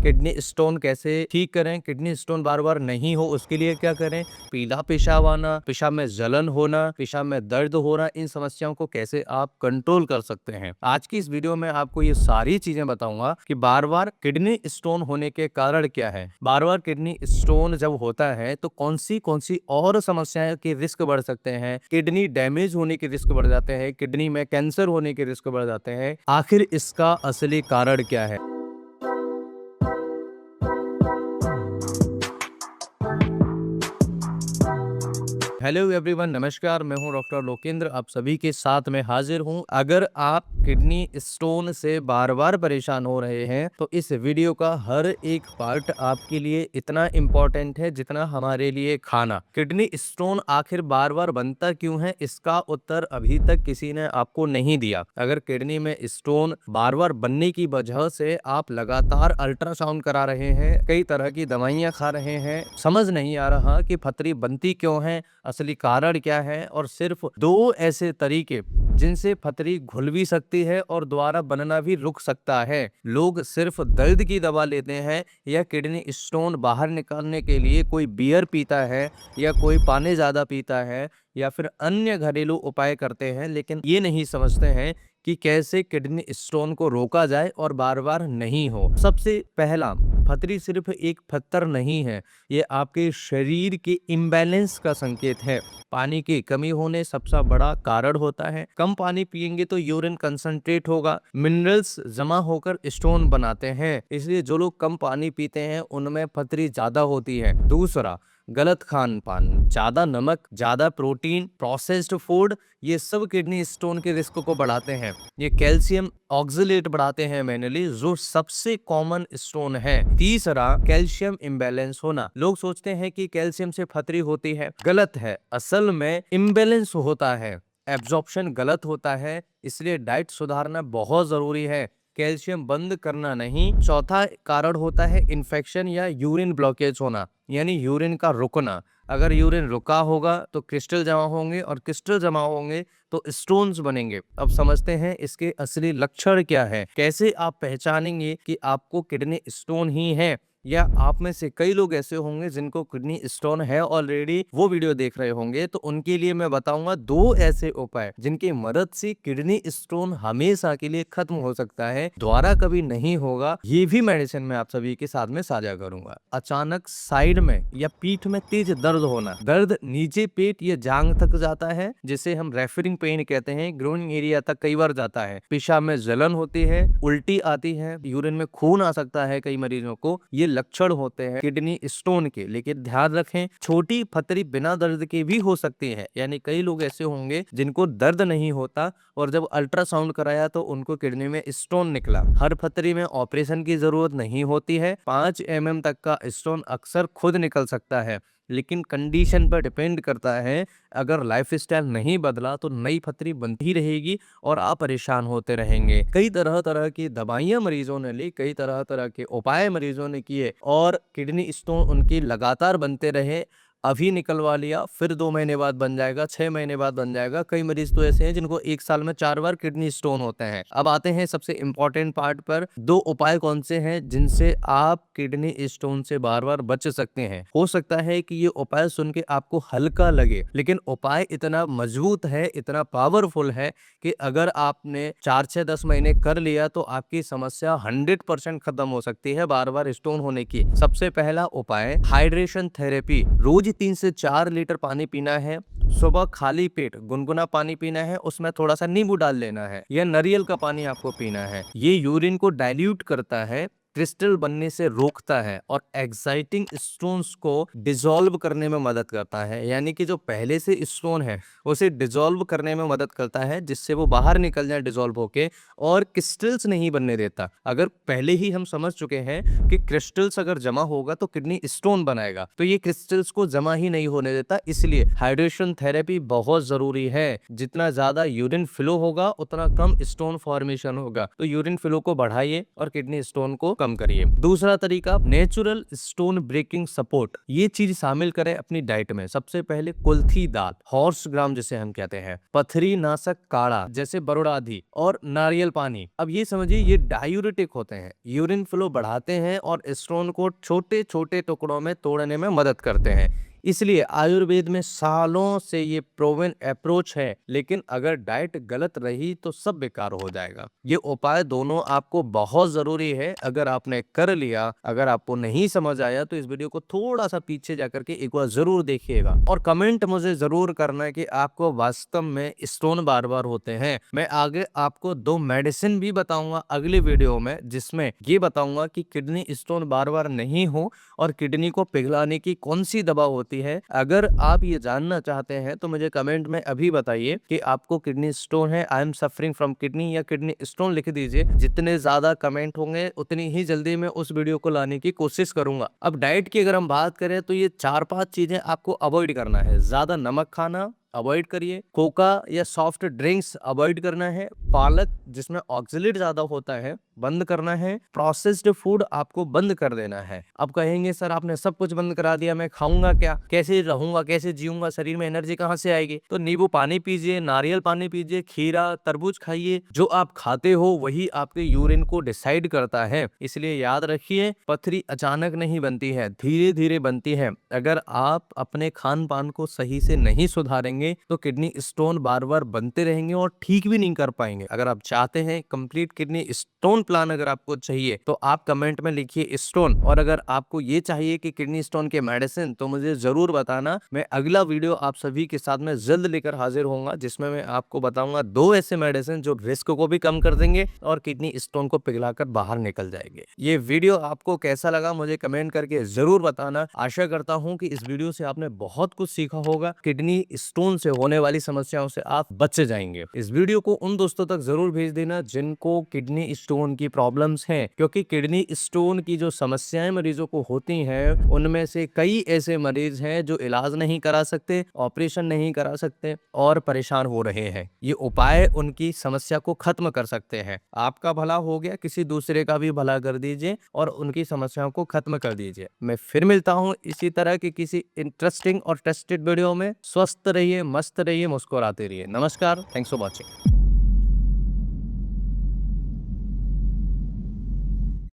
Kidney stone कैसे ठीक करें, किडनी स्टोन बार बार नहीं हो उसके लिए क्या करें, पीला पेशाब आना, पेशाब में जलन होना, पेशाब में दर्द होना, इन समस्याओं को कैसे आप कंट्रोल कर सकते हैं। आज की इस वीडियो में आपको ये सारी चीजें बताऊंगा कि बार बार किडनी स्टोन होने के कारण क्या है, बार बार किडनी स्टोन जब होता है तो कौन सी और समस्याएं के रिस्क बढ़ सकते हैं, किडनी डैमेज होने के रिस्क बढ़ जाते हैं, किडनी में कैंसर होने के रिस्क बढ़ जाते हैं। आखिर इसका असली कारण क्या है। हेलो एवरीवन, नमस्कार। मैं हूं डॉक्टर लोकेंद्र, आप सभी के साथ में हाजिर हूं। अगर आप किडनी स्टोन से बार बार परेशान हो रहे हैं तो इस वीडियो का हर एक पार्ट आपके लिए इतना इम्पोर्टेंट है जितना हमारे लिए खाना। किडनी स्टोन आखिर बार बार बनता क्यों है, इसका उत्तर अभी तक किसी ने आपको नहीं दिया। अगर किडनी में स्टोन बार बार बनने की वजह से आप लगातार अल्ट्रासाउंड करा रहे हैं, कई तरह की दवाइयां खा रहे हैं, समझ नहीं आ रहा कि पथरी बनती क्यों है, असली कारण क्या है, और सिर्फ दो ऐसे तरीके जिनसे पथरी घुल भी सकती है और दोबारा बनना भी रुक सकता है। लोग सिर्फ दर्द की दवा लेते हैं या किडनी स्टोन बाहर निकालने के लिए कोई बियर पीता है या कोई पानी ज्यादा पीता है या फिर अन्य घरेलू उपाय करते हैं, लेकिन ये नहीं समझते हैं कि कैसे किडनी स्टोन को रोका जाए और बार बार नहीं हो। सबसे पहला, पथरी सिर्फ एक पत्थर नहीं है, ये आपके शरीर के इम्बैलेंस का संकेत है। पानी की कमी होने सबसे बड़ा कारण होता है। कम पानी पिएंगे तो यूरिन कंसंट्रेट होगा, मिनरल्स जमा होकर स्टोन बनाते हैं, इसलिए जो लोग कम पानी पीते हैं उनमें पथरी ज्यादा होती है। दूसरा, गलत खान पान, ज्यादा नमक, ज्यादा प्रोटीन, प्रोसेस्ड फूड, ये सब किडनी स्टोन के रिस्क को बढ़ाते हैं। ये कैल्शियम ऑक्सलेट बढ़ाते हैं मैनुअली, जो सबसे कॉमन स्टोन है। तीसरा, कैल्शियम इम्बैलेंस होना। लोग सोचते हैं कि कैल्शियम से पथरी होती है, गलत है। असल में इम्बैलेंस होता है, एब्जॉर्प्शन गलत होता है, इसलिए डाइट सुधारना बहुत जरूरी है, कैल्शियम बंद करना नहीं। चौथा कारण होता है इन्फेक्शन या यूरिन ब्लॉकेज होना, यानी यूरिन का रुकना। अगर यूरिन रुका होगा तो क्रिस्टल जमा होंगे और क्रिस्टल जमा होंगे तो स्टोन्स बनेंगे। अब समझते हैं इसके असली लक्षण क्या है, कैसे आप पहचानेंगे कि आपको किडनी स्टोन ही है या आप में से कई लोग ऐसे होंगे जिनको किडनी स्टोन है ऑलरेडी, वो वीडियो देख रहे होंगे। तो उनके लिए मैं बताऊंगा दो ऐसे उपाय जिनकी मदद से किडनी स्टोन हमेशा के लिए खत्म हो सकता है, दोबारा कभी नहीं होगा। ये भी मेडिसिन मैं आप सभी के साथ में साझा करूंगा। अचानक साइड में या पीठ में तेज दर्द होना, दर्द नीचे पेट या जांघ तक जाता है जिसे हम रेफरिंग पेन कहते हैं, ग्रोइंग एरिया तक कई बार जाता है। पेशाब में जलन होती है, उल्टी आती है, यूरिन में खून आ सकता है कई मरीजों को। ये लक्षण होते हैं किडनी स्टोन के। लेकिन ध्यान रखें, छोटी पथरी बिना दर्द के भी हो सकती है, यानी कई लोग ऐसे होंगे जिनको दर्द नहीं होता और जब अल्ट्रासाउंड कराया तो उनको किडनी में स्टोन निकला। हर पथरी में ऑपरेशन की जरूरत नहीं होती है, 5 mm तक का स्टोन अक्सर खुद निकल सकता है, लेकिन कंडीशन पर डिपेंड करता है। अगर लाइफस्टाइल नहीं बदला तो नई पथरी बनती रहेगी और आप परेशान होते रहेंगे। कई तरह तरह की दवाइयां मरीजों ने ली, कई तरह तरह के उपाय मरीजों ने किए और किडनी स्टोन उनकी लगातार बनते रहे। अभी निकलवा लिया, फिर 2 महीने बाद बन जाएगा, 6 महीने बाद बन जाएगा। कई मरीज तो ऐसे हैं जिनको 1 साल में 4 बार किडनी स्टोन होते हैं। अब आते हैं सबसे इंपॉर्टेंट पार्ट पर, दो उपाय कौन से हैं जिनसे आप किडनी स्टोन से बार बार बच सकते हैं। हो सकता है कि ये उपाय सुन के आपको हल्का लगे, लेकिन उपाय इतना मजबूत है, इतना पावरफुल है कि अगर आपने 4 से 10 महीने कर लिया तो आपकी समस्या 100% खत्म हो सकती है बार बार स्टोन होने की। सबसे पहला उपाय, हाइड्रेशन थेरेपी। रोज 3 से 4 लीटर पानी पीना है। सुबह खाली पेट गुनगुना पानी पीना है, उसमें थोड़ा सा नींबू डाल लेना है या नारियल का पानी आपको पीना है। ये यूरिन को डाइल्यूट करता है, क्रिस्टल बनने से रोकता है और एक्साइटिंग स्टोन्स को डिसॉल्व करने में मदद करता है, यानी कि जो पहले से स्टोन है उसे डिसॉल्व करने में मदद करता है, जिससे वो बाहर निकल जाए डिसॉल्व होके, और क्रिस्टल्स नहीं बनने देता। अगर पहले ही हम समझ चुके हैं कि क्रिस्टल्स अगर जमा होगा तो किडनी स्टोन बनाएगा, तो ये क्रिस्टल्स को जमा ही नहीं होने देता। इसलिए हाइड्रेशन थेरेपी बहुत जरूरी है। जितना ज्यादा यूरिन फ्लो होगा उतना कम स्टोन फॉर्मेशन होगा, तो यूरिन फ्लो को बढ़ाइए और किडनी स्टोन को कम करिए। दूसरा तरीका, नेचुरल स्टोन ब्रेकिंग सपोर्ट, ये चीज शामिल करें अपनी डाइट में। सबसे पहले कुल्थी दाल, हॉर्स ग्राम जिसे हम कहते हैं, पथरी नाशक काढ़ा जैसे बरोड़ाधी और नारियल पानी। अब ये समझिए ये डायूरेटिक होते हैं, यूरिन फ्लो बढ़ाते हैं और स्टोन को छोटे छोटे टुकड़ों में तोड़ने में मदद करते हैं। इसलिए आयुर्वेद में सालों से ये प्रोवन अप्रोच है, लेकिन अगर डाइट गलत रही तो सब बेकार हो जाएगा। ये उपाय दोनों आपको बहुत जरूरी है। अगर आपने कर लिया, अगर आपको नहीं समझ आया तो इस वीडियो को थोड़ा सा पीछे जाकर के एक बार जरूर देखिएगा और कमेंट मुझे जरूर करना है कि आपको वास्तव में स्टोन बार बार होते हैं। मैं आगे आपको 2 मेडिसिन भी बताऊंगा अगली वीडियो में, जिसमें ये बताऊंगा कि किडनी स्टोन बार बार नहीं हो और किडनी को पिघलाने की कौन सी दवा होती है। अगर आप ये जानना चाहते हैं तो मुझे कमेंट में अभी बताइए कि आपको किडनी स्टोन है, I am suffering from kidney या किडनी स्टोन लिख दीजिए। जितने ज्यादा कमेंट होंगे उतनी ही जल्दी मैं उस वीडियो को लाने की कोशिश करूंगा। अब डाइट की अगर हम बात करें तो ये 4-5 चीजें आपको अवॉइड करना है। ज्यादा नमक खाना अवॉइड करिए, कोका या सॉफ्ट ड्रिंक्स अवॉइड करना है, पालक जिसमें ऑक्सलेट ज्यादा होता है बंद करना है, प्रोसेस्ड फूड आपको बंद कर देना है। अब कहेंगे सर आपने सब कुछ बंद करा दिया, मैं खाऊंगा क्या, कैसे रहूंगा, कैसे जीऊंगा, शरीर में एनर्जी कहाँ से आएगी? तो नींबू पानी पीजिए, नारियल पानी पीजिए, खीरा तरबूज खाइए। जो आप खाते हो वही आपके यूरिन को डिसाइड करता है। इसलिए याद रखिए, पथरी अचानक नहीं बनती है, धीरे धीरे बनती है। अगर आप अपने खान पान को सही से नहीं सुधारेंगे तो किडनी स्टोन बार बार बनते रहेंगे और ठीक भी नहीं कर पाएंगे। अगर आप चाहते हैं कंप्लीट किडनी स्टोन प्लान अगर आपको चाहिए तो आप कमेंट में लिखिए स्टोन। और अगर आपको ये चाहिए कि किडनी स्टोन के मेडिसिन, तो मुझे जरूर बताना। मैं अगला वीडियो आप सभी के साथ में जल्द लेकर हाजिर होऊंगा, जिसमें मैं आपको बताऊंगा 2 ऐसे मेडिसिन जो रिस्क को भी कम कर देंगे और किडनी स्टोन को पिघलाकर बाहर निकल जाएंगे। ये वीडियो आपको कैसा लगा मुझे कमेंट करके जरूर बताना। आशा करता हूं कि इस वीडियो से आपने बहुत कुछ सीखा होगा। किडनी स्टोन से होने वाली समस्याओं से आप बच जाएंगे। इस वीडियो को उन दोस्तों तक जरूर भेज देना जिनको किडनी स्टोन की प्रॉब्लम्स हैं, क्योंकि किडनी स्टोन की जो समस्याएं मरीजों को होती हैं उनमें से कई ऐसे मरीज हैं जो इलाज नहीं करा सकते, ऑपरेशन नहीं करा सकते और परेशान हो रहे हैं। ये उपाय उनकी समस्या को खत्म कर सकते हैं। आपका भला हो गया, किसी दूसरे का भी भला कर दीजिए और उनकी समस्याओं को खत्म कर दीजिए। मैं फिर मिलता हूं इसी तरह की किसी इंटरेस्टिंग और टेस्टेड वीडियो में। स्वस्थ रहिए, मस्त रहिए, मुस्कुराते रहिए। नमस्कार, थैंक्स फॉर वॉचिंग।